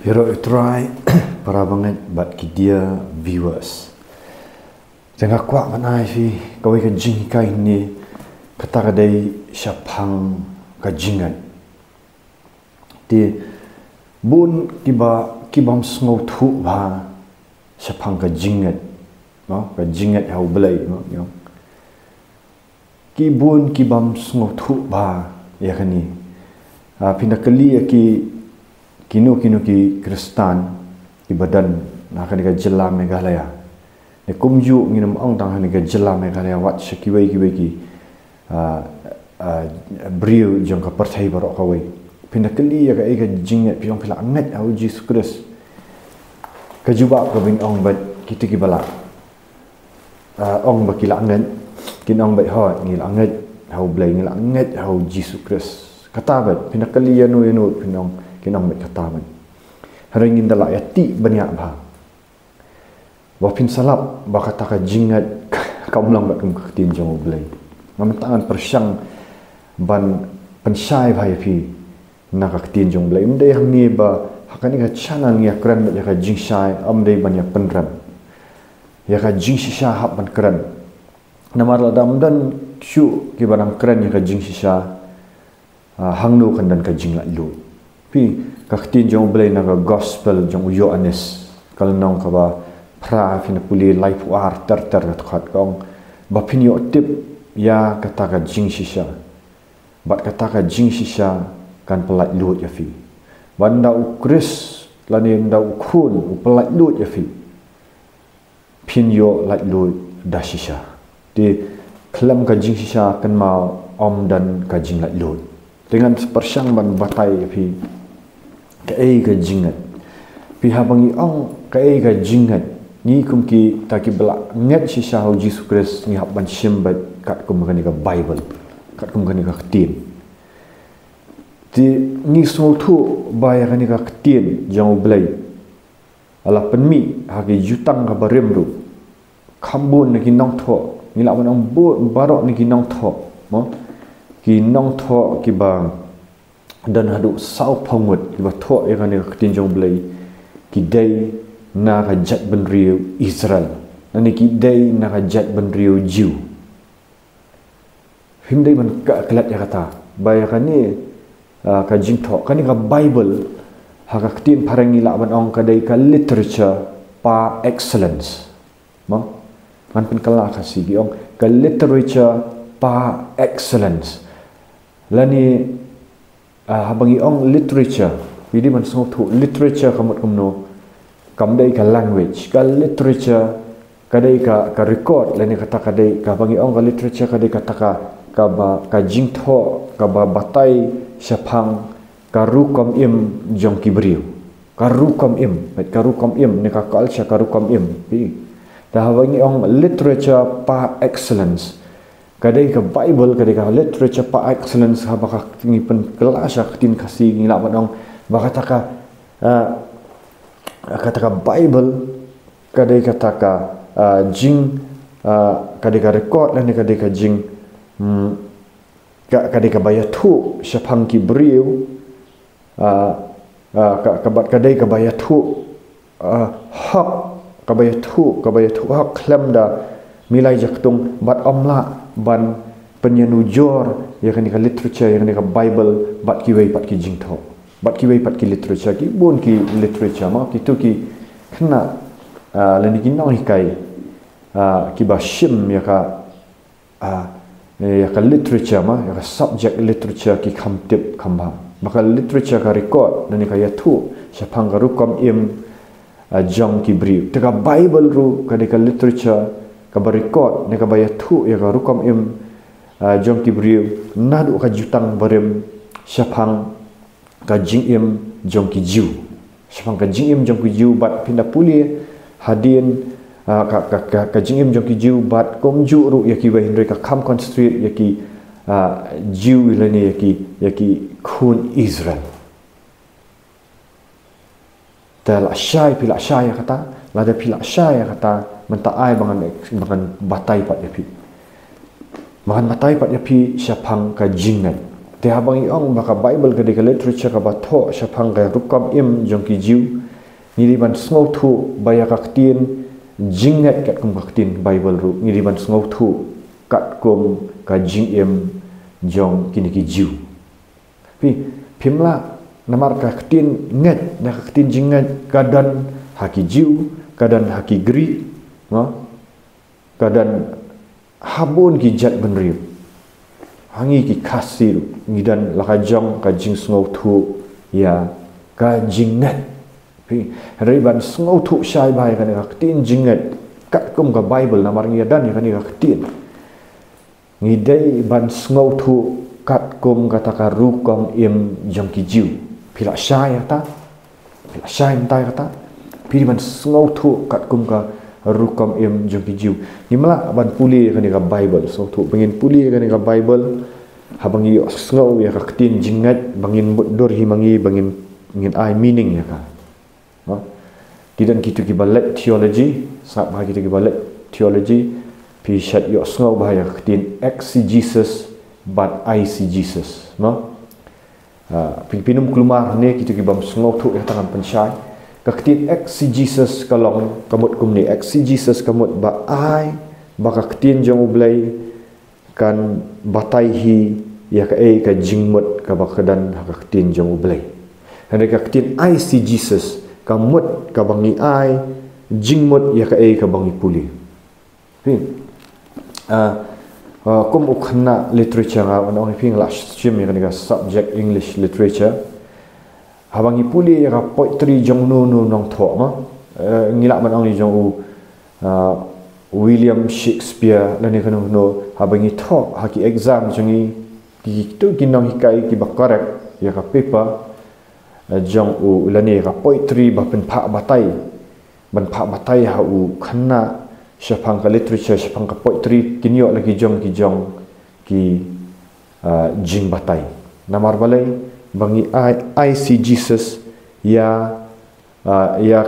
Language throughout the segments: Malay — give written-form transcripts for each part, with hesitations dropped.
Hero try para banget bat kidia viewers. Jangan kuat mana sih kau ikan jing kai ni kata kadai syapang kajingan. Di bun kibam sengau tu ba syapang kajingan, no kajingan hau belai no yo. Kibun kibam sengau tu ba ya kan ni. Pindah kali kinu ki Kristan di badan nak ni jelam Meghalaya. Ne kumju nginam ong tang ni jelam Meghalaya wat sekiwei ki brio jong ka perthai barok kawai. Pindah kali ya ka jingat piong pila angat au Jesus Christ. Ka juba ka bin ong bat kita ki bala. Ong ba kila angat kin ong bat hot ngil angat hau blai ngil angat hau Jesus Christ. Kata bat pindah kali ya nu pinong kinong met kata man haringin dala yati banyak ba wapin salap ba kata ka jingat kaum lang ba kum ketin jong blai mamantangan persyang ban pensai ba yapi na ka ketin jong blai mdai hang ni ba hakani ka channel ngia kran ba ka jing sai amdai ban ya penram ya ka jing shisha hab ban kran namar la dam dan shu ki barang kran ya ka jing shisha hangnu kan dan ka jing la lu pi kaktin jong blai naga gospel jong Yohanes kal nong ka ba pra fina puli life war ter khat kong ba pin yo tip ya kata ka jing shisha bat kata ka jing shisha kan pelat lut ya fi banda ukris lani nda ukun pelat lut ya fi pin yo lat lut da shisha di kelam ka jing shisha kan ma om dan ka jing lat lut dengan sepersang ban batai ya fi kai ka jingat piha bangi ong kai ka jingat ni kum ki taki bela nget si sahau Jesus Christ ni hab ban simbat kat kum kan ka Bible kat kum kan ka ketin ti ni so tu baya kan ka ketin jang blai ala penmi hagi jutang ka barem ru kambun ni nong tho ni la ban ong bo barok ni nong tho mo ki nong tho ki bang dan hadu sau pamut ki bathok ya kan ketin jong blai ki dai na ka jat ben riu Israel nani ki dai na ka jat ben riu Jew hindai ban ka kelat ya kata baya kan ni ka jing thok kan ni ka Bible ha ka ketin parangi la ban ong ka dai ka literature pa excellence mo man pen kala ka si gi ong ka literature pa excellence lani habangi ong literature jadi man song tu literature kamut kumno kamdai ka language ka literature kadai ka record lani kata kadai ka bangi ong ka literature kadai kata ka jing tho ka ba batai syapang ka rukom im jong kibriu ka rukom im ne ka culture ka rukom im pi dah habangi ong literature pa excellence kadai ka Bible kadai ka literature pa excellence ha baka ngi pen kelas tin kasih ngi la badong baka kata ka Bible kadai kata ka jing kadai ka record dan kadai ka jing kadai ka bayatu syapang ki beriu kadai ka bayatu hak ka bayatu hak klem da milai jaktung bat omla ban penyenujor ya kan ka literature yang ka Bible bat ki wei pat ki jing tho bat ki wei pat ki literature ki bun ki literature ma ki tu ki kena lani ki nong kai ki ba shim ya ka literature ma ya ka subject literature ki kham tip khamba maka literature ka record dan ka ya thu syapang ka rukom im jong ki briu te ka Bible ru ka de ka literature ka record ne ka bayatu ya ka rukom im jong ki briu nadu ka jutang barem syapang ka jing im jong ki jiu syapang ka jing im jong ki jiu bat pindah puli hadin ka jing im jong ki jiu bat komju ru ya ki ba hindre ka kam concentrate ya ki jiu lani ya ki kun Israel tel syai pila syai kata lada pila syai kata mentaai bangan batai pat yapi makan batai pat yapi syapang ka jingat te habang iong baka Bible ka dika literature ka batho syapang ka rukam im jong ki jiu ngiri ban smau thu baya kaktin jingat kat kum kaktin Bible ru ngiri ban smau thu kat kum ka jing im jong kini ki jiu pimla namar kaktin nget da kaktin jingat kadan haki jiu kadan haki gri kadan habun ki jat benriu hangi ki kasir ngidan lakajong ka jing smau thu ya ka jingat riban smau thu syai bai kan kaktin jingat kat kum ka Bible namar ngidan kan kaktin ngidai ban smau thu kat kum kata ka rukom im jong ki jiu pila syai ta pila syai tai kata pi ban smau thu kat kum ka rukom im jong ki jiu nimla ban puli kan ka Bible so thu pengin puli kan ka Bible habang iyo ngau ya kaktin jingat bangin dor himangi bangin ngin ai meaning ya ka didan kitu ki balek theology sap ba kitu ki balek theology pi shat yo ngau ba ya kaktin exegesis but eisegesis pinum kelumar ne kitu ki bam ngau thu ya tangan pensyai kaktin exegesis kalong kamut kumni exegesis kamut ba ai ba kaktin jong ublai kan batai hi ya ka ka jingmut ka bakadan kaktin jong ublai hande kaktin eisegesis kamut ka bangi ai jingmut ya ka bangi puli kum ukhna literature nga on ping la stream ya ka subject English literature habangi puli ya poetry jong no nong tho ma ngila man ong jong William Shakespeare lani kan no habangi tho haki exam jongi ki tu kinong hikai ki bakarek ya ka paper jong lani ka poetry ba pen pha batai ha khana syapang ka literature syapang ka poetry kinyo lagi jong ki jing batai namar balai bangi ai si Jesus ya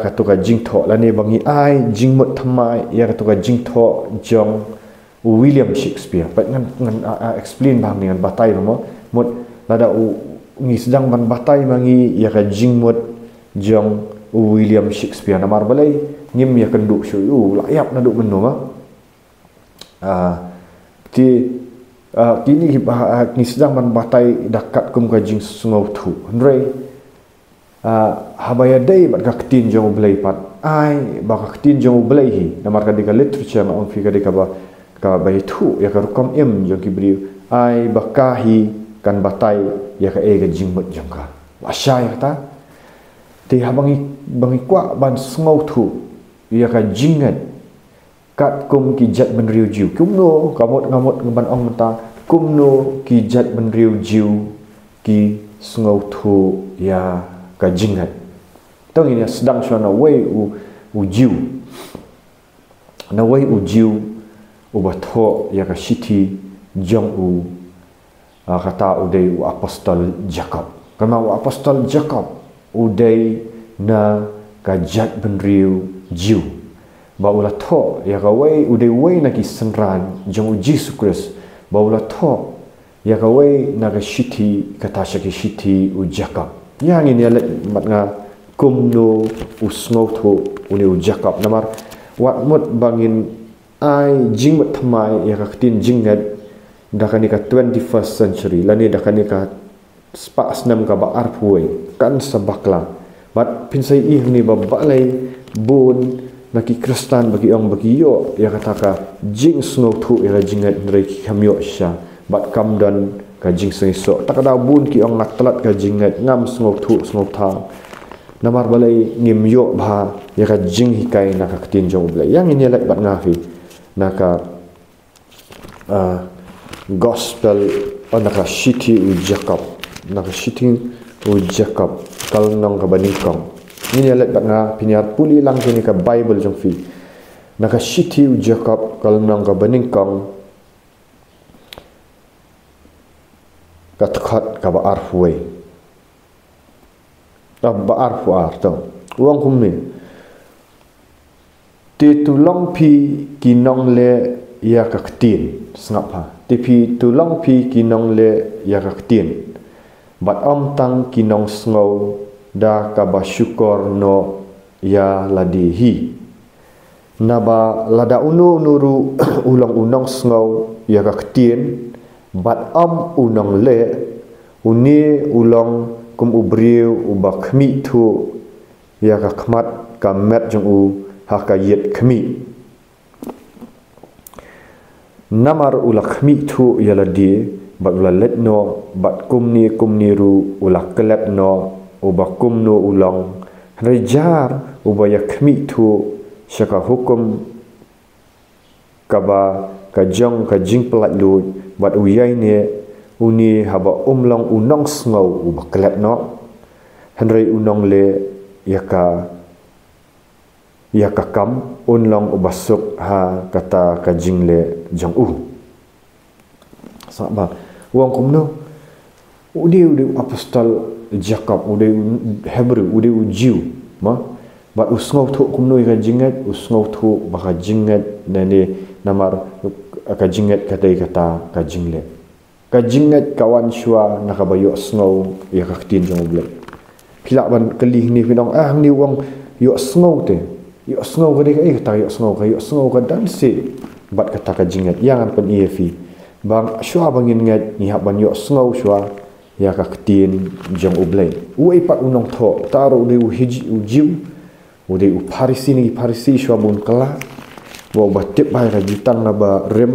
katuka jingtho lani bangi ai jingmut thamai ya katuka jingtho jong William Shakespeare pat ngan explain bang dengan batai mo mut lada ngi sedang ban batai mangi ya ka jingmut jong William Shakespeare namar balai ngim ya kenduk syu layap naduk menu ma kini ni sedang man batai dakat kum ka jing sungau thu hendrei habaya dei bat kaktin jong blai pat ai ba kaktin jong blai hi namar ka dika literature ma on fi ka dika ba ka bai thu ya ka kom im jong ki bri ai ba ka hi kan batai ya ka ka jing mut jong ka wa sha ya ta ti bangi kwa ban sungau thu ya ka jingat kat kum ki jat ben riu jiu kumno ngamot ngeban ong ta kumno ki jat ben riu jiu ki sungau thu ya ka jingat tong ini sedang suana wei u jiu na wei u jiu u batho ya ka shiti jong kata udai u apostol Jacob karena u apostol Jacob udai na ka jat ben riu jiu baula tho ya ka wei ude wei na ki senran jong Jesus Christ baula tho ya ka wei na ka shiti kata shaki shiti u Jacob yang ini let mat nga kumno usngau tho uni u Jacob namar wat mut bangin ai jingmat thamai ya ka tin jingat dakani ka 21st century lani dakani ka spas nam ka ba arpuai kan sabakla bat pinsai ihni ba balai bun naki Kristan bagi orang bagi yo ya kata ka jing snow thu ya jingat ndrei kamyo sha bat kam dan ka jing sengiso tak ada bun ki ong nak telat ka jingat ngam snow thu snow tha namar balai ngim yo bha ya ka jing hikai nak ka tin jong blai yang ini lek bat ngafi naka gospel naka shiti u Jacob naka shiti u Jacob kal nong ka banikong ini alat batna piniar puli lang kini ka Bible jong fi naka shiti u Jacob kal nong ka banikong ka takhat ka ba arfway ba arfwar to uang kumni ti tulong pi kinong le ya ka ktin sengap ha tipi tulang pi kinong le ya ka tien bat om tang kinong sngo da ka ba syukur no ya ladihi naba lada unu nuru ulang unong sngo ya ka tien bat om unong le uni ulang kum ubriu uba khmi thu ya ka khmat ka met jong u ha ka yet khmi namar ulakhmi thu yaladi bat ulalet no bat kumni ru ulak kelep no uba kumno ulang rejar uba yakhmi thu syaka hukum kaba kajong kajing pelat lut bat uyai ne uni haba umlang unong sngo uba kelep no henry unong le yaka kam unlong ubasuk ha kata kajing le jong u sabab wong kumno udi apostol Jacob udi Hebrew udi ujiu ma bat usngau thu kumno kajingat usngau thu baka jingat nani namar kajingat kata kajing le kajingat kawan syua nakabayo sngau ya kaktin jong ble pilak ban kelih ni pinong ni wong yo sngau te yo snow ka dika kata yo snow ka dan si bat kata ka jingat yang pan EFI bang syua bangin ngat ni hab ban yo snow syua ya ka ketin jong ublay uai pat unong tho taru de ujiu ude parisi syua bun kala wa batip bai ka jutang na ba rem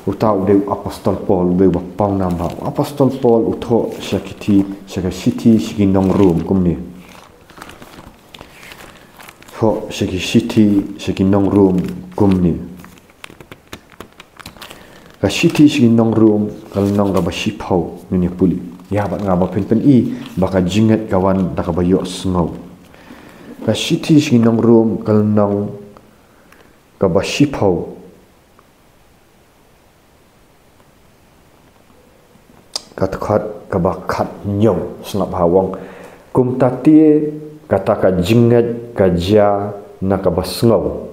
utau de apostol Paul be ba pau namba apostol Paul utho syakiti syakashiti shiginong room kumni ho shiki shiti shiki nong room kumni ka shiti shiki nong room kal nong ga bashi pau ni puli ya bat nga ba pen i baka jingat kawan da ka bayo sngo ka shiti shiki nong room kal nong ga bashi pau kat ka ba khat nyong snap hawang kum tatie kata ka jingat kaja na kabasngau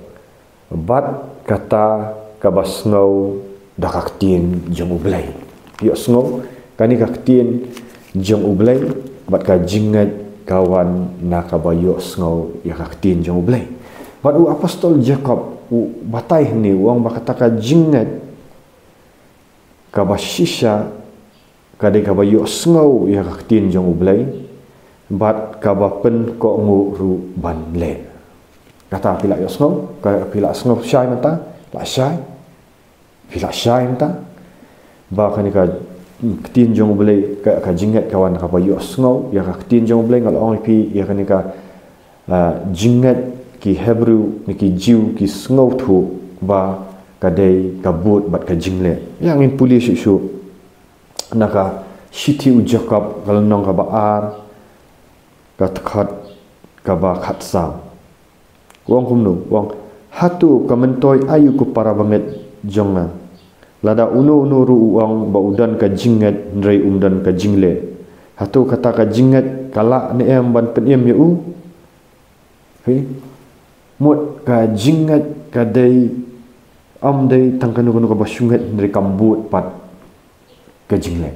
bat kata kabasngau da kaktin jong ublay yo sngo kani kaktin jong ublay bat ka jingat kawan na kabayo sngo ya kaktin jong ublay bat u apostol Jacob u batai ni wang bakata ka jingat kabashisha kade kabayo sngo ya kaktin jong ublay bat kabapen ko ngu ru ban le kata pila yo sngo ka pila sngo syai mata la syai pila syai mata ba kani ka tin jong bele ka jingat kawan ka yo sngo ya ka tin jong bele ngal ong pi ya kani ka jingat ki Hebrew ni ki jiu ki sngo thu ba kadai kabut bat ka jingle yang in puli shu naka shiti u Jacob kal nong ka baar khat kaba khat sam wong kumnu wong hatu kamentoy ayu ku para banget jonga lada unu ru uang ba udan ka jingat ndrei umdan ka jingle hatu kata ka jingat kala ne em ban pen em yu he mut ka jingat ka dei am dei tangkanu ka basungat ndrei kambut pat ka jingle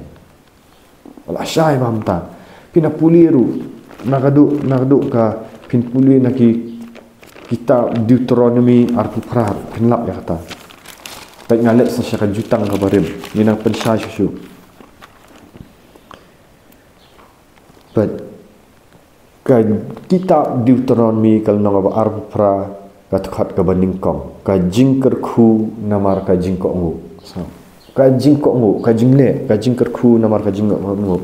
wala syai bamta pinapuliru nakadu ka pinpuli naki kita Deuteronomy arti prar pinlap ya kata baik ngalet sa syaka jutang ka barim ni nang pensya syu but ka kita Deuteronomy kal nang ba arti pra kat ka baningkong ka jingker khu namar ka jingko ngu ka jingko ngu ka jingle ka jingker khu namar ka jingko ngu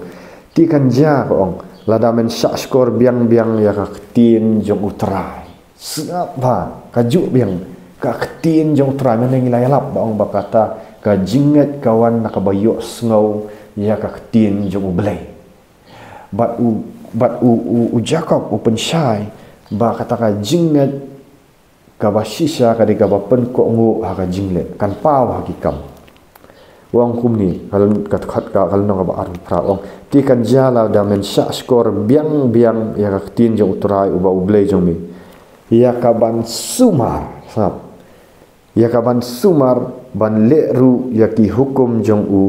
ti kan ja ko ong lada men syak skor biang ya ka ketin jong utrai siapa kaju biang ka ketin jong utrai men ngilai lap baong bakata ka jingat kawan nak bayo sngo ya ka ketin jong ublay bat u Jacob open shy ba kata ka jingat ka basisha ka de ka bapen ko ngu ha ka jingle kan pau hakikam wang kumni kalau kat ka kalau nang ba ar pra ong ti kan jala da men syak skor biang ya ka tin jong utrai uba ublay jong mi ya ka ban sumar sap ya ka ban sumar ban leru ya ki hukum jong u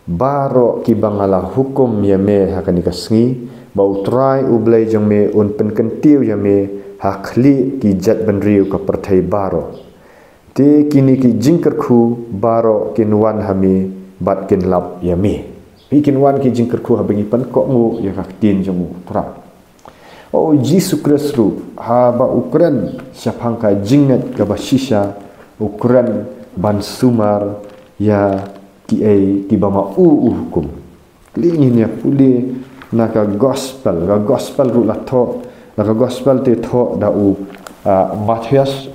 baro ki bangala hukum ya me hakani kasngi bau try u blai jong me un pen kentiu ya me hakli ki jat ban riu ka perthai baro te kini ki jingker khu baro kinwan hami bat kin lap ya me bikin wan ki jingker khu habengi pan ko ngu ya ka tin jong u tra o Yesus Kristus ha ba ukran syapang ka jingat ka basisha ukuran ban sumar ya ki bama hukum lingin ya puli naka gospel ru la tho naka gospel te tho da Matthias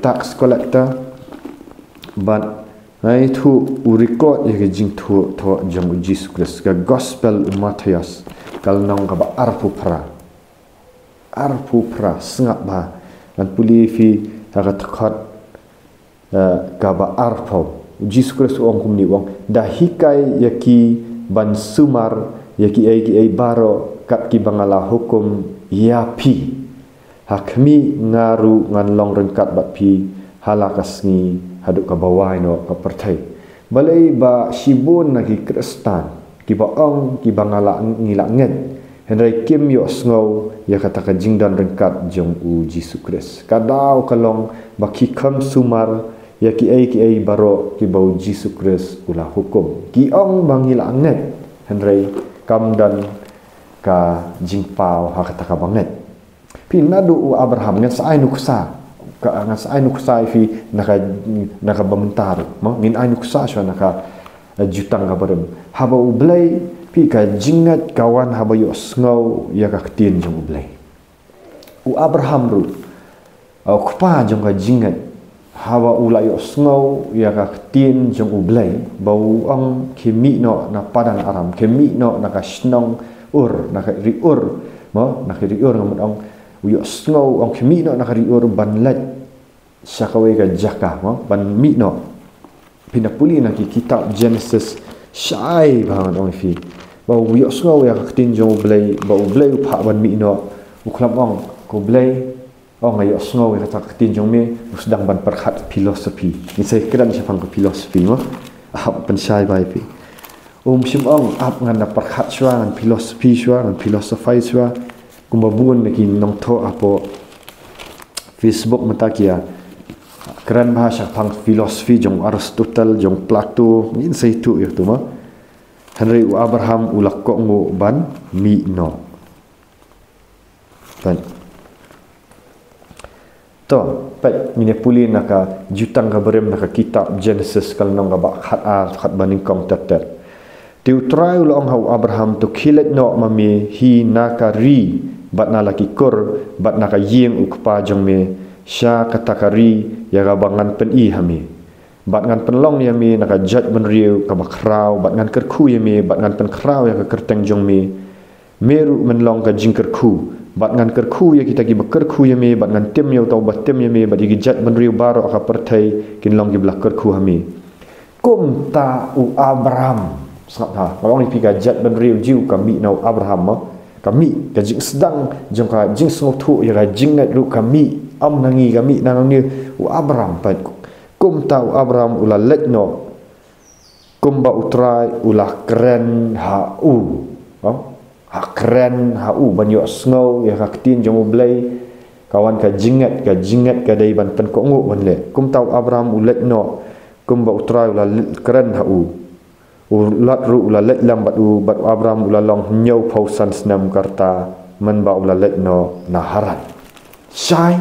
tax collector but ai thu record ya jing tho jong Jesus Christ ka gospel Matthias kal nong ka ba arfu pra sengap ba dan puli fi agat khat ka ba arfo Jesus Christ ong kumni wong dah hikai yaki ban sumar yaki ai baro kat ki bangala hukum yapi hakmi ngaru ngan long rengkat bat pi halakasngi haduk ka bawai no ka perthai balai ba shibun nagi Kristan ki ba ong ki bangala ngila nget henry kim yo sngo ya kata ka jingdan rengkat jong u Jesus Christ kadau kalong baki kham sumar ya ki ai baro ki bau Jesus Christ ula hukum ki ong bangila nget henry kam dan ka jingpau ha kata ka banget pinadu u Abraham ngan sai nuksa ka ngan sai nuksa fi naka bamentar mo min ai nuksa sha naka jutang ka barem haba u blai pi ka jingat kawan haba yo sngo ya ka tin jong u blai u Abraham ru kupa jong ka jingat hawa ula yo sngo ya ka tin jong u blai bau ong kimi no na padan aram kimi no na ka snong ur na ka ri ur mo na ka ri ur ngamut ong yo sngo ong kimi no na ka ri ur ban lat syakawe ka jaka mo ban mi no pinapuli na ki kitab Genesis syai bangan ong fi bau yo sngo ya ka tin jong u blai bau blai u pha ban mi no u klam ong ko blai ong ayo sngo ya ka tin jong me sedang ban perkhat filosofi ni saya kira ni syafang ke filosofi mo ap pensai bai pi sim ong ap ngan na perkhat shwa ngan filosofi shwa ngan filosofai shwa kumbabun ki nong tho apo Facebook matakia keren bahasa pang filosofi jong Aristotle jong Plato ni sai tu ya tu mo Henry u Abraham ulak ko ngo ban mi no tan to pet mine puli naka jutang ka berem naka kitab Genesis kal nong ka ba khat baning kong tatet tiu try ulong hau Abraham to khilet no mami hi naka ri bat na laki kur bat naka yeng ukpa jong me sya katakari ya gabangan pen i hami bat ngan penlong ya mi naka jat benriu ka bakrau bat ngan kerku ya mi bat ngan pen krau ya ka kerteng jong mi meru menlong ka jingkerku bat ngan kerku ya kita gi bekerku ya me bat ngan tim ya tau bat tim ya me bat gi jat benriu baro ka perthai kinlong gi belak kerku hami kum ta u Abraham sap ha kalau ni piga jat benriu jiu kami nau Abraham ma kami ka jing sedang jong ka jing sngothu ya ka jingat lu kami am nangi kami nang ni u Abraham pat kum ta u Abraham ula letno kum ba utrai ula keren ha u ha keren ha u ban yo sngo ya ka tin jong blai kawan ka jingat ka dai ban pen ko ngu ban le kum ta u Abraham u letno kum ba utrai ula keren ha u lat ru ula let lam bat Abraham ula long nyau pausan senam karta man ba ula letno na harat syai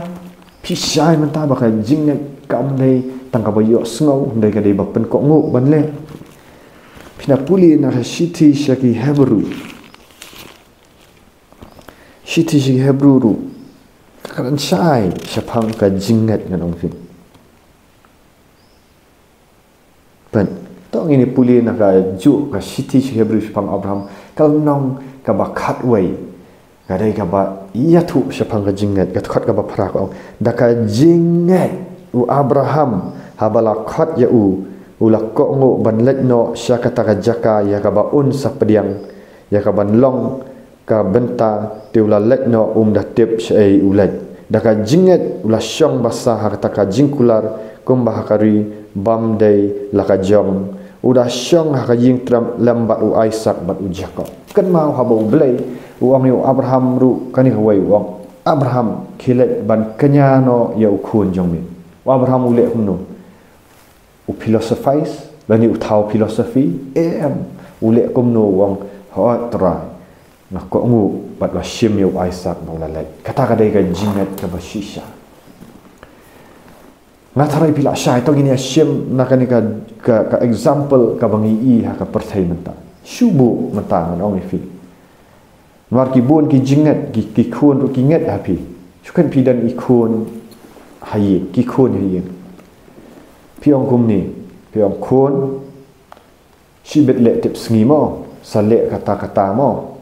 pi syai menta ba ka jingat kam dai tangka ba yo sngo dai ka dai ba pen ko ngu ban le pina puli na shiti shaki Hebrew ru karan syai syapang ka jingat ngan ong fin ban tong ini puli na ka ju ka shiti shi Hebrew syapang Abraham kal nong ka ba khatway ka dai ka ba iya thu syapang ka jingat ka khat ka ba phra ko da ka jingat u Abraham habala khat ya u ula ko ngo ban let no sya kata ka jaka ya ka ba un sapdiang ya ka ban long ka benta teula let no dah tip syai ulat daka jinget ulah syong basa hakata ka jingkular kumbah kari bamdai laka jong udah syong haka jing tram lambat u Isaac bat u Jacob kan mau haba u belai uang ni Abraham ru kani hawai uang Abraham kilet ban kenyano ya u kun jong min Abraham ule humno u philosophize bani u thau philosophy ule kumno uang ho try nak ko ngu bat wa shim ya u Isaac maulai kata kadai ka jinget ka bashisha ngatarai pila syai to gini asyim nakani ka example ka bangi ha ka perthai menta syubu menta nong ifi war ki bun ki jinget ki khun ru ki nget hapi sukan pidan ikun hayi ki khun hayi piong kum ni piong khun sibet le tip sngi mo sale kata-kata mo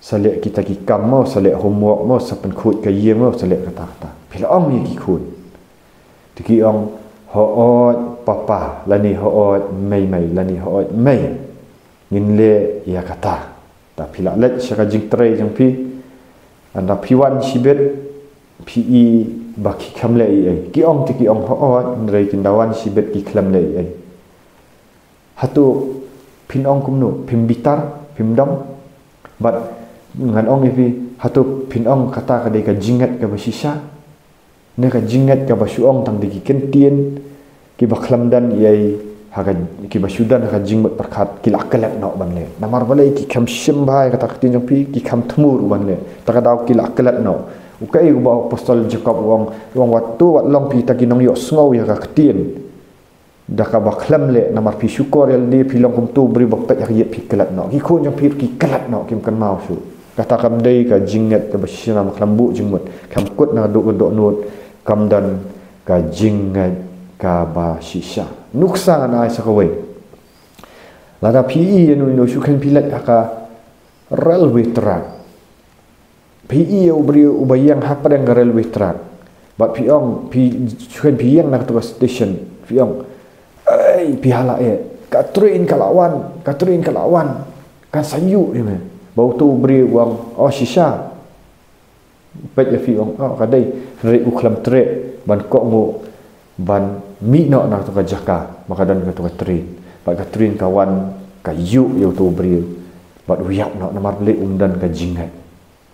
sale kita ki kam mo sale homework mo sapen khut ka yeng mo sale kata-kata pila ong ni ki khun tiki ong hoot papa lani hoot mai lani hoot mai ngin le ya kata ta pila let syaka jing tre jang pi anda piwan sibet pi baki khamle ai ki ong tiki ong hoot nrei kindawan sibet ki khamle ai hatu pin ong kumnu pim bitar pim dom bat ngan ong ifi hatu pin ong kata kadai ka jingat ka basisa ne ka jingat ka basuong tang di kentien ki bakhlam dan yai haga ki basudan ka jingmat perkhat ki lakalat no banle namar balai ki kham shim bhai kata ktin jong pi ki kham thmur banle taka daw ki lakalat no ukai u ba apostol Jacob wong waktu wat long pi ta ki nong yo sngow ya ka ktin da ka bakhlam le namar pi syukur yal di pi long kum tu beri bapet ya pi kelat no ki khon jong pi ki kelat no kim kan mau su kata kam dei ka jingat ka basina makhlambu jingmut kham kut na do nut kamdan ka jingat ka ba shisha nuksa na isa kawai lada pi inu syukan pilat aka railway track pi ubri ubayang hak padang railway track bat pi ong pi syukan pi yang nak tu station pi ong pi hala ka train kalawan kan sayu ni me bau tu ubri uang shisha pet ya fi ong kadai rei uklam tre ban ko ngo ban mi no na to ka jaka maka dan ka to ka trin ba ka trin kawan ka yu yo to bri ba uyap no namar le dan ka jingat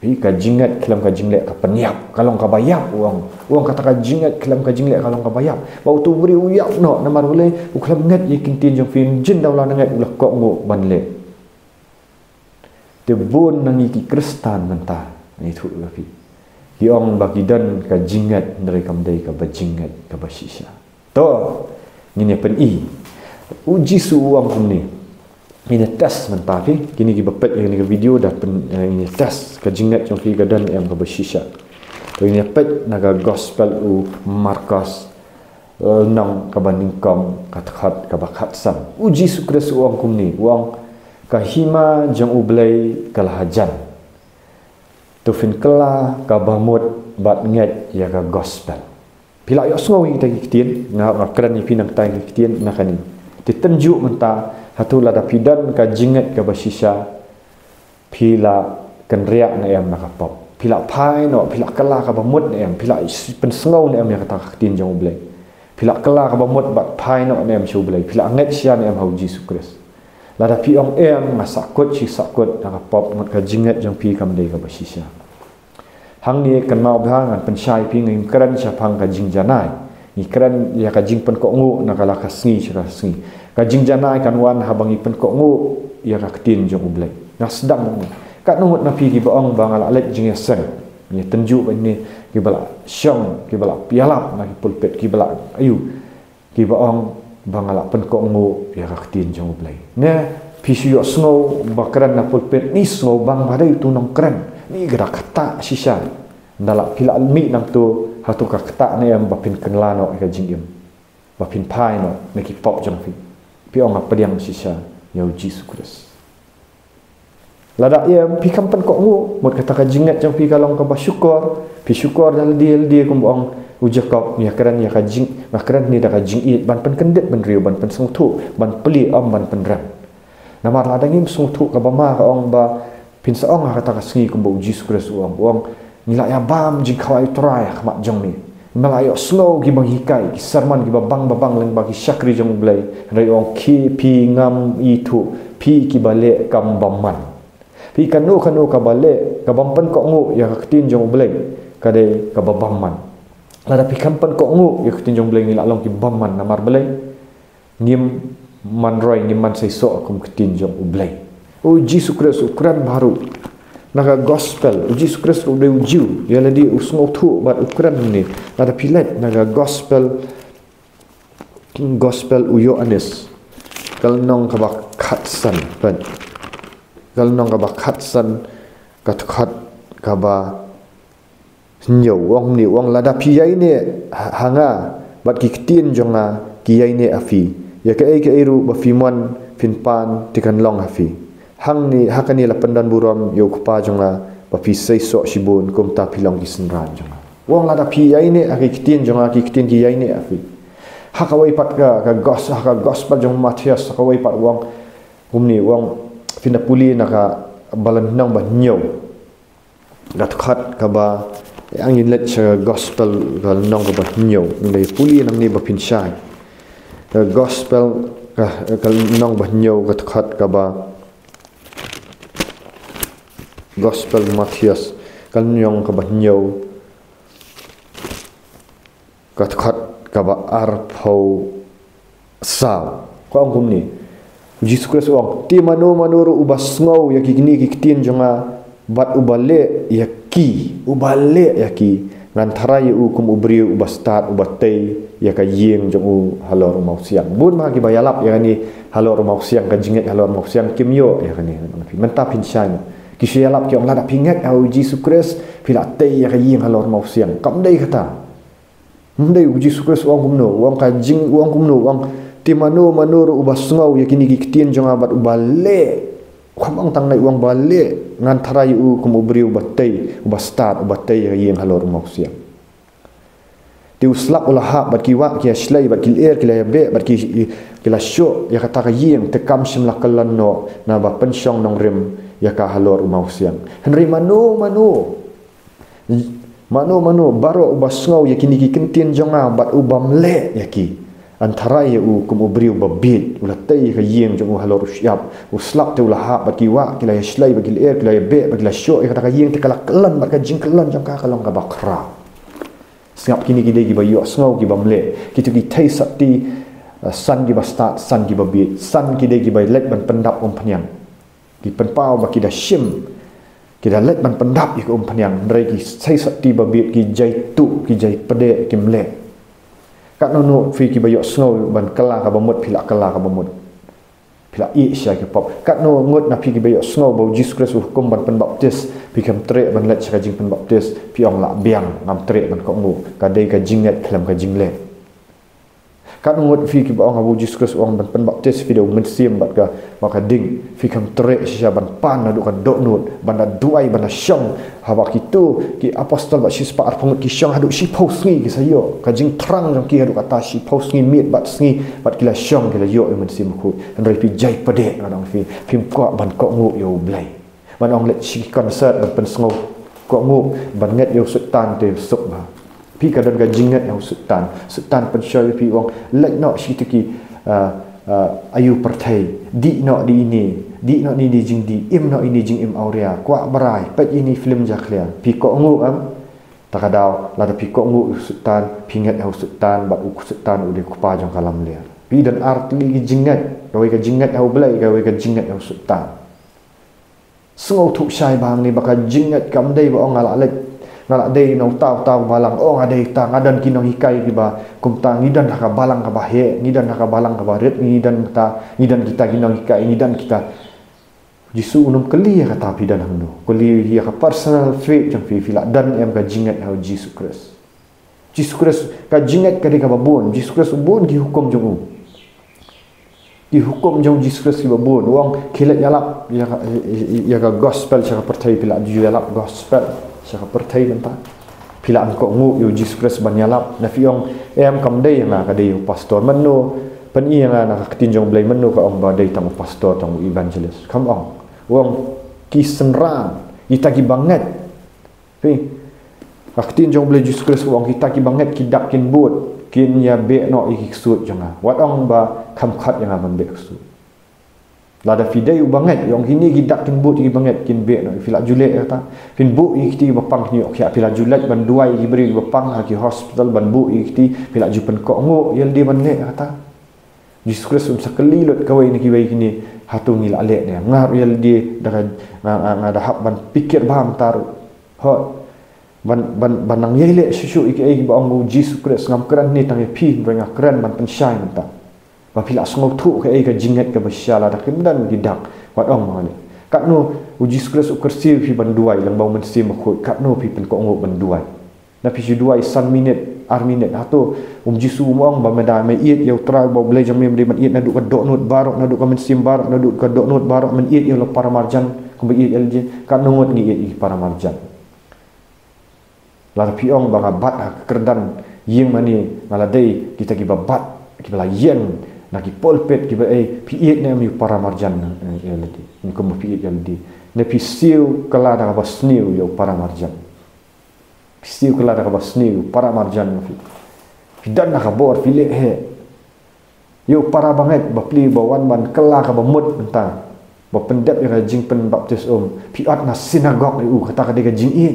pi ka jingat kelam ka jingle ka penyap kalong ka bayap uang kata ka jingat kelam ka jingle kalong ka bayap ba to bri uyap no namar le uklam ngat yikin tin jong fin jin daw la ngat ulah ko ngo ban le te bon nang iki kristan menta ni thu la pi Yong bagi dan ka jingat dari kamdai ka bajingat ka basisha to ni pen uji su uang kumni ini test mentafi kini ki bapet ini ke video dah pen ini test ka jingat jong fi ka dan yang ka basisha to ini pet naga gospel u Markus nang ka banding kom khat ka bakhat sam uji su kres uang kumni uang ka hima jong ublai kalahajan tu fin kela ka bamut bat nget ya ka gospel pila yo sngowi kita kitien na kran ni pinang tai kitien na kani ditenjuk menta hatula da pidan ka jinget ka basisha pila kan riak na em na ka pop pila pai no pila kela ka bamut na em pila pen sngow na em ya ka kitien jong blai pila kela ka bamut bat pai no na em shu blai pila nget sia na em hau Jesus Christ lada pi ong em masakut si sakut na pop ngot ka jinget jong pi kam dei ka basisha hang ni kan mau bhangan pensyai pi ngim kran sha phang ka jing janai ni kran ya ka jing pen ko ngu na kala ka sngi sha sngi ka jing janai kan wan habangi pen ko ngu ya ka tin jong ublai na sedang ka nungut na pi ki baong bangal alek jing sen ni tenju ban ni ki bala syong ki bala pialap na ki pulpit ki bala ayu ki baong bangala pen ko ngu ya ka tin jong ublai ne pisu yo snow bakran na pulpit ni snow bang badai tu nong kran ni gara kata sisa ndala kila mi nang tu hatu ka kata ne am bapin kenlano ka jingim bapin pai no ne ki pop jong fi pi ong apa diang sisa ya Jesus Christ lada ya pi kam pen ko ngu mot kata ka jingat jong pi kalong ka basyukur pi syukur dal dia kum ong ujakop ya keran ya ka jing makran ni da ka jing it ban pen kendet ben riu ban pen sung thu ban peli am ban pen ram namar la dangim sung thu ka bama ka ong ba pin sa ong kata ka sngi kum bo Jesus Christ uang Nila ya bam jing kawai torai mak jong ni. Melayo slow gi bang hikai, ki serman gi babang leng bagi syakri jong blai. Rai ong ki pi ngam itu, pi ki bale kam bamman. Pi kanu ka bale ka bampan ko ngu ya ketin jong blai. Kade ka babamman. Lada pi kampan ko ngu ya ketin jong blai nila long ki bamman namar blai. Ngim man roi ngim man sai so kum ketin jong blai. Oh Jesus Kristus ukuran baru. Naga gospel Jesus Kristus udah uju ya ladi usngau tu bat ukuran ni ada pilet naga gospel uyo anis kal nong ka bak khatsan ban kal nong ka bak khatsan ka khat ka ba nyo wong ni wong lada piyai ni hanga bat ki ktien jonga kiyai ni afi ya ka ai ru ba fimon finpan tikan long afi hang ni hakani la pandan buram yo kupa jonga ba pi sei so shibun kum ta pilong ki senran jonga wong la da pi ai ne aki kitin jonga ki kitin ki ai ne afi hakawai pat ka gospel jong Matius hakawai pat wong kumni wong finapuli na ka balan nang ba nyo dat khat ka ba angin let cha gospel ka nong ka ba nyo ngai puli nang ni ba pin shai gospel ka nong ba nyo ka khat ka ba Gospel Matius kan yang ka banyo kat ka arpau sa ko ang kumni Jesus Kristus ong ti manuro ubas ngau ya kini kitin jonga bat ubale yaki ngan tharai kum ubri ubastat ubatei ya ka yeng jong u halor mau siang bun ma ki bayalap ya ni halor mau siang ka jinget halor mau siang kimyo ya ni mentap insya Kisiyalap ki ong lada pingat au Jesus Kristus pila tei ya kayi halor mau siang kam dei kata mendei Jesus Kristus wang kumno wang kajing wang kumno wang timano manuru ubas ngau ya kini kitin jong abat ubale kamang tang nai wang bale ngan tharai kum ubri ubatei ubastat ubatei ya kayi halor mau siang ti uslap ulah bat ki wa ki aslai bat ki er ki la be bat ki la syo ya kata kayi tekam simla kalan no na ba pensyong nong rem ya ka halor mau siang henry mano baro ubas ngau ya kini kintin jonga bat ubam le ya ki antara ya kum ubri ubabit ulatay ka yeng jong halor syap uslap te ulah bat ki wa ki la shlai bagil er ki la be bagil syo ya ka yeng te kala kelan bat ka jingkelan jong ka kalong ka bakra siap kini ki gi bayu ngau ki bamle kitu ki thai sakti san gi bastat san gi babit san ki gi bay let ban pendap panyang ki penpau baki dah shim ki dah let ban pendap ik panyang ndrai ki sai sakti babit ki jai tu ki jai pede ki mle kat nono fi ki bayok snow ban kala ka bamut pila kala ka bamut pila i sya ki pop kat no ngut na fi ki bayok snow bau Jesus Kristus hukum ban penbaptis pi kam tre ban let cha jing penbaptis pi ong la biang ngam tre ban ko ngu ka dei ka jinget klam ka jingle kat ngut fi ki baong abu Jesus Kristus ong ban penbaptis video mensiam bat ka maka ding fi kam tre sya ban pan na du ka dok nut ban da duai ban da syong hawa kitu ki apostol bat sis pa arpung ki syong hadu si posngi ki sayo ka jing terang jong ki hadu kata si posngi mit bat sngi bat kila syong kila yo mensiam ku ndrai pi jai pade ngadong fi film ko ban ko ngu yo blai ban ong let si concert ban pensngo ko ngu ban nget yo sultan te sup ba pi kadang jingat yang sultan pensyoy pi wong lek no si tiki ayu pertai di no di ini jing di im no ini jing im aurea kwa barai pet ini film jaklia pi ko ngu takadau la pi ko ngu sultan pingat yang sultan ba u sultan ude kupa jong kalam lia pi dan arti jingat gawe ka jingat au belai gawe ka jingat yang sultan sengau thuk sai bang ni bakal jingat kam dei ba ong ala lek ngalak dei nau tau balang oh ngadei ta ngadan kinong hikai kiba kumta ngidan ka balang ka bahe ngidan ka balang ka baret ngidan kita kinong hikai ngidan kita jisu unum keli ya kata pidan hangno keli ya ka personal faith jang fi fila dan em ka jingat hau Jesus Kristus ka jingat ka de ka babon Jesus Kristus bon ki hukum jong dihukum jong Jesus Kristus ki babon wong kilat yalap ya ka gospel cha pertai pila ju yalap gospel saka pertai menta pila angko ngu yo Jesus Kristus banyalap na fiong em kam dei nga ka dei pastor menno pen i nga na ketinjong blai menno ka ong ba dei tamu pastor tamu evangelist kam ong wong ki senran itagi banget pi Aktin jong boleh Jesus Kristus wong kita ki banget ki dak kin but kin ya be no ik sut jonga wat ong ba kham khat yang aman be sut lada fidai banget yang kini ki dak kin but ki banget kin be no fila julek kata fin bu ikti bapang ni ok fila julek ban duai ki beri bapang ki hospital ban bu ikti fila jupen ko ngo yel di ban le kata Jesus Kristus sekali lot kawai ni ki wai kini hatu ngil alek ne ngar yel di ngada hab ban pikir baham taru hot ban nang yele susu iki ai ba ong Jesus Kristus ngam kran ni tang pi renga kran ban pensyai menta ba pila sngau thu ke ai ka jingat ka basyala dak kimdan gidak wat ong mangani kat no Jesus Kristus kursi pi ban duai lang bau men sim khoi kat no pi pen ko ngo ban duai na pi duai san minute ar minute hato Jesus mong ba meda mai iet yo tra ba boleh jam mem man iet na du ka dok not barok na du ka men sim barok na du ka dok not barok men iet yo para marjan ko ba iet lj kat no ngot ni iet para marjan lar piong banga bat kerdan yeng mani ngaladei kita ki babat ki bala yen na ki polpet ki ba piet ne mi para marjan yaldi ni ko piet yaldi ne pisiu kala da basniu yo para marjan pisiu kala da basniu para marjan fi dan na bor pile he yo para banget ba pli ba wan man kala ka ba mut entang ba pendep ya jing pen baptis piat na sinagog kata ka de jing i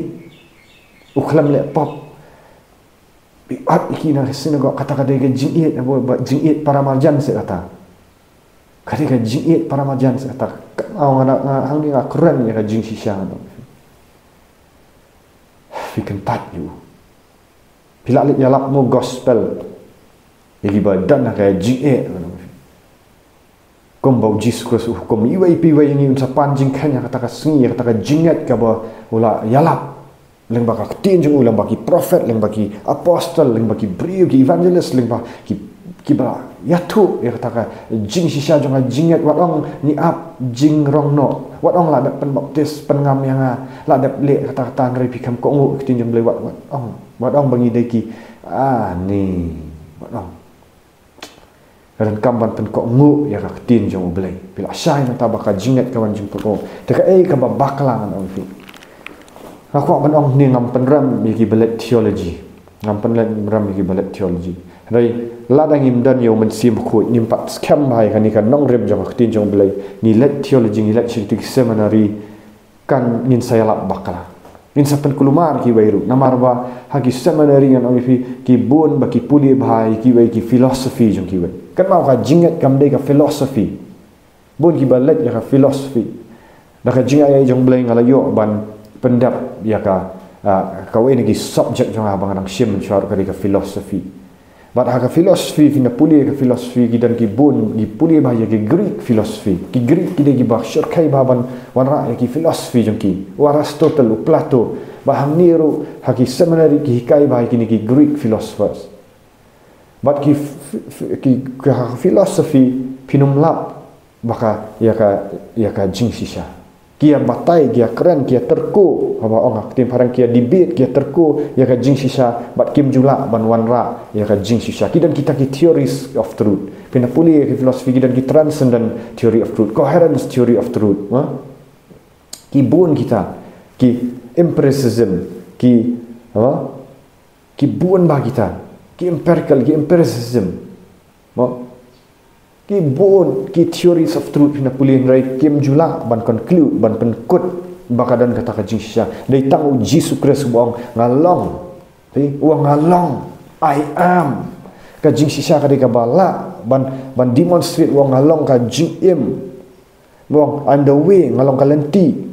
uklam le pop biat ikina sinagog kata kada ke jingiet abo jingiet para marjan se kata kada ke jingiet para marjan se kata au ngana hang ni keren ya jing sisya no fikan tat you bila le yalap mo gospel lagi badan ka jingiet kom bau Jesus Kristus kom iwai piwai ni unsa panjing kan ya kata ka sengi kata ka jingat ka ba ula yalap leng baka tin jung ulang baki prophet leng baki apostle leng baki brio ki evangelist leng baki ki ba yatu ya kata jing sisa jong jingat watong ni ap jing rong no watong la dak pen baptis pen ngam yang la dak le kata ngri pikam ko ngu tin jong le watong bangi deki ni watong dan kamban pen ko ngu ya ka tin jong blai bila syai na tabaka jingat kawan jing ko teka ka ba baklang on fi aku ban ong ni ngam penram bagi belet theology ngam penram bagi belet theology rai ladang imdan yo men sim khu nimpat scam bai kan ikan nong rem jong tin jong belai ni let theology ni let civic seminary kan ngin saya lap bakala ngin sapen kulumar ki wairu namar ba hagi seminary ngan ong fi ki bun baki puli bai ki wai ki philosophy jong ki wai kan mau ka jingat kam de ka philosophy bun ki balet ya ka philosophy dah ka jingat ya jong belai ngalayo ban pendap ya ka kau ini ki subjek jong abang nang sim syar ka philosophy bat ha ka philosophy fina puli ka philosophy ki dan ki bun ki puli ba ya ki Greek philosophy ki Greek ki de ki ba syar kai baban wanra ya ki philosophy jong ki Aristotle Plato ba hang niru ha ki seminary ki kai ba ki ni ki Greek philosophers bat ki philosophy pinum lap baka ya ka jing sisa kia batai kia keren kia terku apa orang tim parang kia debate kia terku ya ka jing sisa bat kim jula ban wanra ya ka jing sisa kidan kita ki theories of truth pina puli ki philosophy kidan ki transcendent theory of truth coherence theory of truth ki bun kita ki empiricism ki ki bun ba kita ki empiricism ki bon ki theories of truth na pulin rai kim jula ban conclude ban penkut bakadan kata ka jing sya dai tang Jesus Kristus bong ngalong uang ngalong I am ka jing sya ka ka bala ban demonstrate uang ngalong ka jing im bong I'm the way ngalong ka lenti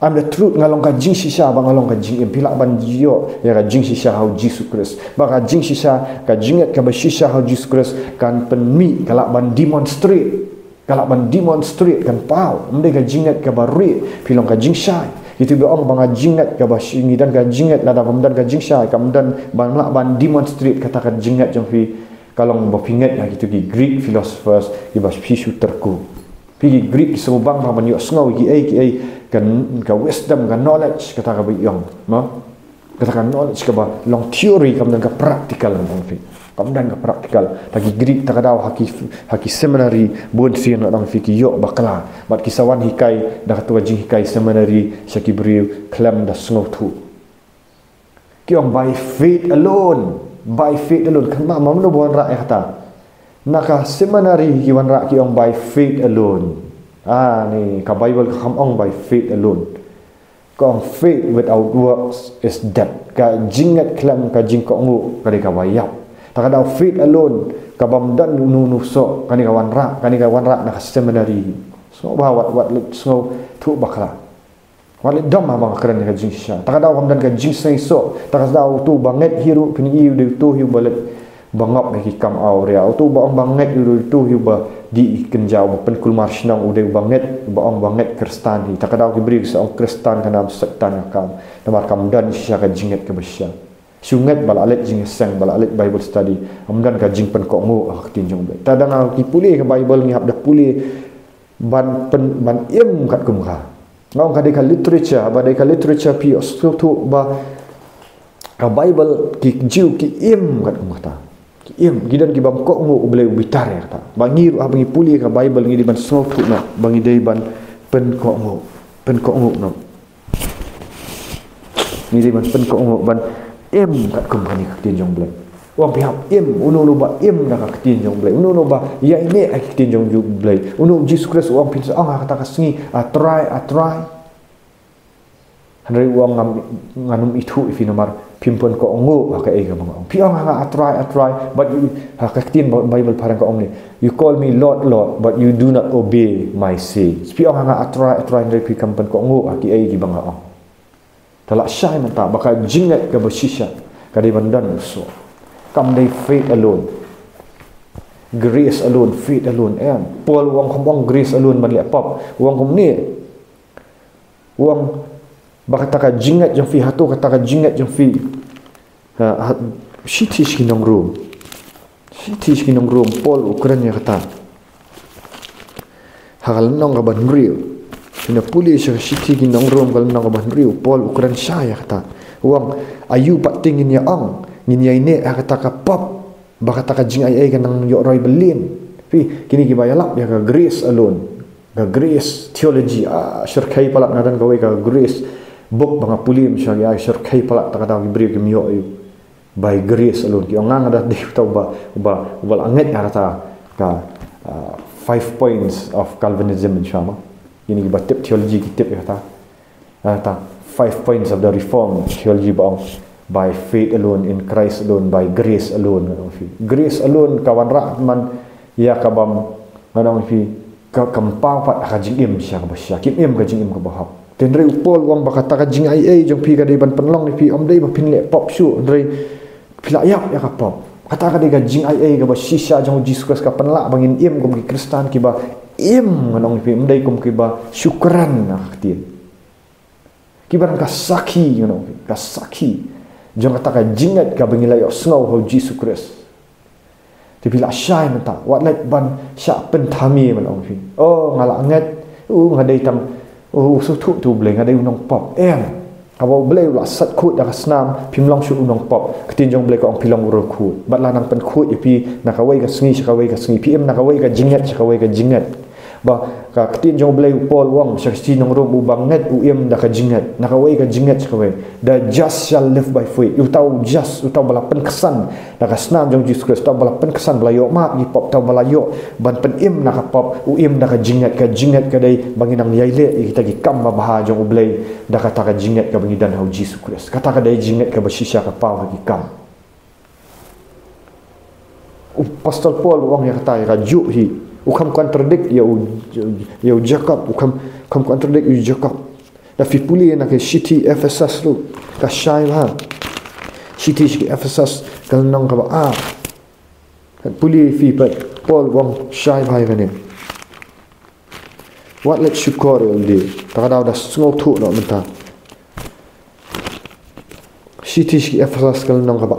I'm the truth ngalong ka jing sya bang ngalong ka jing im pila ban jio ya ka jing sya how Jesus Kristus baka jing sya ka jingat ka basisya how Jesus Kristus kan penmi kalak ban demonstrate kan pau mende ka jingat ka bari pilong ka jing sya itu be ong bang jingat ka basingi dan ka jingat lada pamdan ka jing sya kamdan ban lak ban demonstrate kata ka jingat jong fi kalong bapingat ya gitu ki Greek philosophers ki bas pisu terku pi Greek sebang ban yo sngaw ki ai kan ka wisdom ka knowledge kata ka bayong kata ka knowledge ka ba long theory kam dan ka practical ngam fi kam dan ka practical lagi Greek tak ada haki seminary bon sian orang fi ki yo bakla mat kisawan hikai dah tu jing hikai seminary syaki beriu klam da sngaw tu ki ong by faith alone, by faith alone. Kama mamno buan ra kata naka seminary ki wan ra ki ong by faith alone. Ni ka Bible ka ong by faith alone. Kong faith without works is dead. Ka jingat klam ka jing ko ngu ka ka wayap. Ta ka faith alone ka bamdan nu so ka wan ra naka seminary. So what so tu bakla. Walit dom abang keren ka jing sya. Tak ada orang dan ka jing sai so. Tak ada tu banget hiru pini iu de tu hiu balet bangap ki kam au ria. Tu bang banget hiru tu hiu ba di kenjau pen kul marsnang ude banget bang banget Kristen hi. Tak ada ki beri seorang Kristen kana setan kam. Namar kam dan sya ka jinget ka besya. Sungat bala alet jing sang bala alet Bible study. Amdan ka jing pen ko ngu tinjong be. Tadang ki pulih ka Bible ngap dah pulih ban im kat kumka. Ngau kadai ka literature pi tu ba ka Bible ki jiu ki im kat mata ki im gidan ki bam ko ngu boleh bitar ya kata bangi abangi puli ka Bible ngi di ban so tu na bangi dei ban pen ko ngu no ngi di ban pen ko ngu ban im kat kum kani tin jong blek wang pihak im unu lu ba im na ka tin jong blek unu ba ya ini ak tin jong ju blek unu Jesus Christ wang pin sa kata ka sengi try Henry uang nganum itu ifi nomor pimpon ko ongu ka ega mga piang nga try but you haktin Bible parang ko omni you call me Lord but you do not obey my say piang nga try Henry pi kampan ko ongu aki egi banga ong talak syai manta baka jingat ka basisha ka di bandan so come they faith alone grace alone faith alone and Paul uang komong grace alone ban le pop uang kom ni uang baka taka jingat jong fi hatu kata jingat jong fi shitish kinong room Paul Ukraine kata hal nong ban riu ina puli shiti kinong room kal nong ban riu Paul Ukraine saya kata uang ayu pat tingin ya ong ngin ya ini kata ka pop baka taka jing ai kan nang yo roy belin fi kini ki bayalak ya ka grace alone ka grace theology syarkai palak ngadan gawe ka grace book banga pulim siya ya syarkai palak takada beri ke mio by grace alone ki ongang ada di tau ba anget kata ka 5 points of Calvinism insyaallah ini ba tip theology tip kata 5 points of the reform theology bang by faith alone in Christ alone by grace alone grace alone kawan rak man ya kabam manang fi ka kampau pat ka jingim siya ka basya kim im ka jingim ka bahap tenre upol wang bakata ka jing ai jong pi ka dei ban penlong ni pi om dei ba pin le pop shu ndrei pila yak ya ka pop kata ka dei ka jing ai ka ba shisha jong Jesus Christ ka penla bangin im kum ki Kristen ki ba im nganong pi om dei kum ki ba syukran nak tin ki ban ka saki nganong ka saki jong kata ka jingat ka bangin la yo snow ho Jesus Christ ti pila syai mata wat let ban sya pen thami manong pi ngala ngat ngadei tam so tu boleh ada unong pop kalau boleh lah sat kut dah senam pimlong syu unong pop ketinjong boleh ko ong pilong ro kut bat lanang pen kut ipi nakawai ka sengi pm nakawai ka jingat ba ka ketinjong boleh pol wang saksi nong ro banget uim dah ka jingat nakawai ka jingat kawai the just shall live by faith you tahu just you tahu bala pen kesan dah ka senam jong Jesus Christ tahu bala pen kesan bala yo mak ni pop tahu bala yo ban pen im nak ka pop uim dah ka jingat ka dai banginang yaile kita gi kam ba bah jong boleh dah kata ka jingat ka bangi dan hau Jesus Christ kata ka dai jingat ka basisha ka pau gi kam Pastor Paul wang ya kata ya ju hi ukam contradict ya Jacob ukam contradict ya Jacob da fi puli na ke city Ephesus lu ka shai ha city ki Ephesus kal nong ka ba puli fi pat Paul wang shai bhai gane what let you call di ta da sngo thu no menta city ki Ephesus kal nong ka ba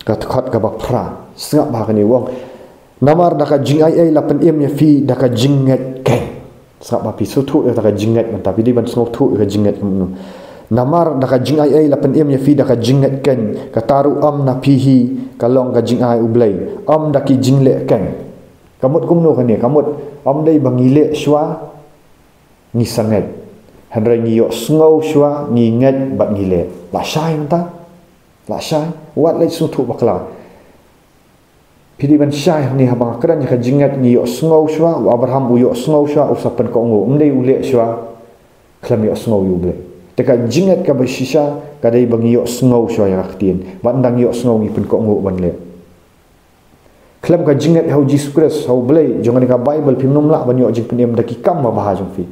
ka khot ka ba phra snga ba gane wang namar daka jing ai lapan em ya fi daka jingat ken sa ba pi sutu daka jingat man tapi di ban snok thu ka jingat namar daka jing ai lapan em ya fi daka jingat ken kataru am na pihi kalong ka jing ai ublai am daki jingle ken kamut kumno kan ni kamut am dai bangile shwa ni sangat hanrai ni yo sngo shwa ni ngat bat ngile la shai manta la syai wat lai su thu bakla pidi ban syai ni habang kran ka jingat ni yo sngo shwa Abraham u yo sngo shwa usapan ko ngo umdei ule shwa klam yo sngo yu ble teka jingat ka ba shisha ka dai bang yo sngo shwa ya khtin ban dang yo sngo ni pun ko ngo ban le klam ka jingat hau Jesus Christ hau ble jongan ka Bible phim nom la ban yo jing penem daki kam ba ha jong fi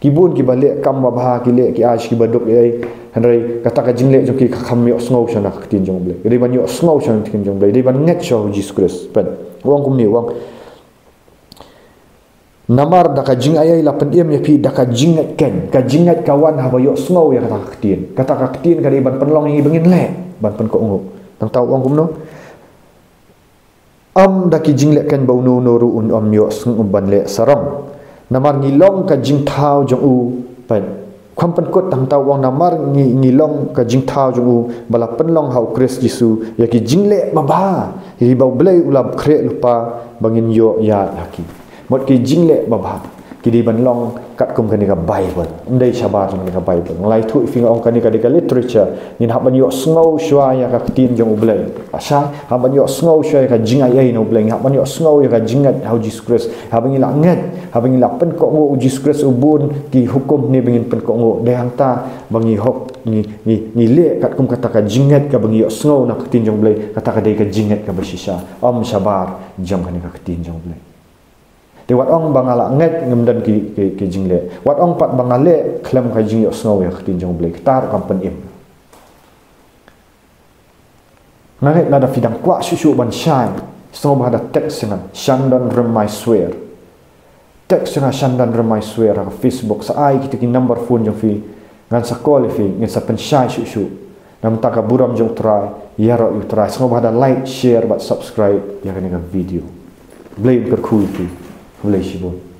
kibun ki bale kam ba ha ki le ki ash ki baduk ai hanrai kata ka jingle jong ki kham yo sngo shwa na khtin jong ble dai ban yo sngo shwa khtin jong ble dai ban nget shwa Jesus Christ pen wong kum ni wong namar da ka jing ayai la pen em ya pi da ka jingat ken ka jingat kawan ha ba yo sngo ya kata ka khtin ka dai ban penlong ni bengin le ban pen ko ngo tang tau wong kum no da ki jingle ken ba no no ru un yo sngo ban le sarong namar ngilong ka jing thau jong u pen kham pen kot tang tau wang namar ngilong ka jing thau jong u bala penlong hau Christ Jesu ya ki jingle ba ba hi ba blai ulab khre lupa bangin yo ya haki mot ki jingle ba ba ki di ban long kat kum kan ka Bible ndai sabar kan ka Bible nglai thu fi ong kan ka literature nin ha ban yo sngo shwa ya ka tin jong u blai asa ha ban yo sngo shwa ka jing ai no blai ha ban yo sngo ya ka jingat hau Jesus Christ ha ban ila nget ha ban ila pen ko ngo Jesus Christ ubun ki hukum ni bangin pen ko ngo de hang ta bangi hok ni le kat kum kata ka jingat ka bangi yo sngo na ka tin jong blai kata ka dei ka jingat ka basisa sabar jam kan ka tin jong blai te wat ong bangala nget ngemdan ki jingle wat ong pat bangale klam ka jing yo snow ya khtin jong blek tar kampen im ngai la da fidang kwa susu ban shai snow ba da text nga shandan remai swear text nga shandan remai swear ka Facebook sa ai ki number phone jong fi ngan sa call fi ngan sa pen shai susu nam ta ka buram jong try yaro yu try snow ba da like share but subscribe ya kan video blame per cool fi Relation.